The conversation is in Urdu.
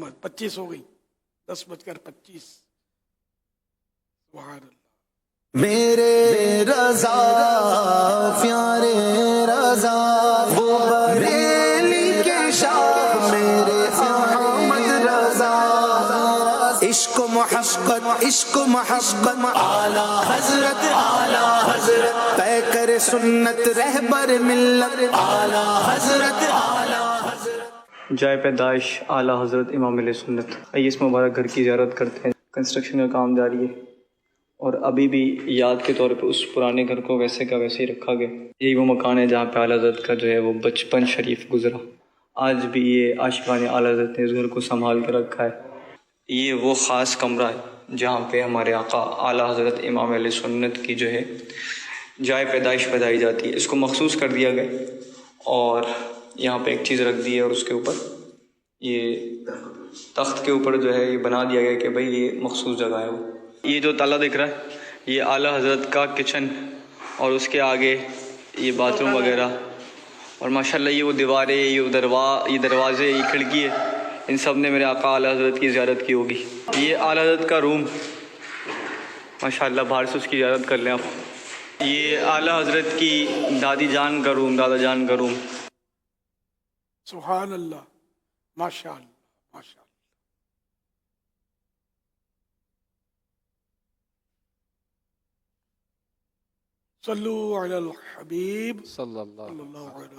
محمد 25 ہو گئی، 10:25. سبحان اللہ. میرے رضا پیارے رضا وہ بریلی کے شاہ میرے احمد رضا. عشق و محبت اعلیٰ حضرت پیکر سنت رہبر ملت اعلیٰ حضرت. جائے پیدائش اعلیٰ حضرت امام علیہ سنت. آئیے اس مبارک گھر کی زیارت کرتے ہیں. کنسٹرکشن کا کام جاری ہے اور ابھی بھی یاد کے طور پہ اس پرانے گھر کو ویسے کا ویسے ہی رکھا گیا. یہی وہ مکان ہے جہاں پہ اعلیٰ حضرت کا جو ہے وہ بچپن شریف گزرا. آج بھی یہ عاشقان اعلیٰ حضرت نے اس گھر کو سنبھال کے رکھا ہے. یہ وہ خاص کمرہ ہے جہاں پہ ہمارے آقا اعلیٰ حضرت امام علیہ سنت کی جو ہے جائے پیدائش بتائی جاتی ہے. اس کو مخصوص کر دیا گیا اور یہاں پہ ایک چیز رکھ دی ہے اور اس کے اوپر یہ تخت کے اوپر جو ہے یہ بنا دیا گیا کہ بھائی یہ مخصوص جگہ ہے. وہ یہ جو تالا دکھ رہا ہے یہ اعلیٰ حضرت کا کچن اور اس کے آگے یہ باتھ روم وغیرہ اور ماشاءاللہ یہ وہ دیواریں یہ دروازے یہ کھڑکی ہے ان سب نے میرے آقا اعلیٰ حضرت کی زیارت کی ہوگی. یہ اعلیٰ حضرت کا روم ماشاءاللہ باہر سے اس کی زیارت کر لیں آپ. یہ اعلیٰ حضرت کی دادی جان کا روم دادا جان کا روم. سبحان اللہ. ماشاء اللہ ماشاء اللہ. صلو علی الحبیب صلی اللہ صلی اللہ علیہ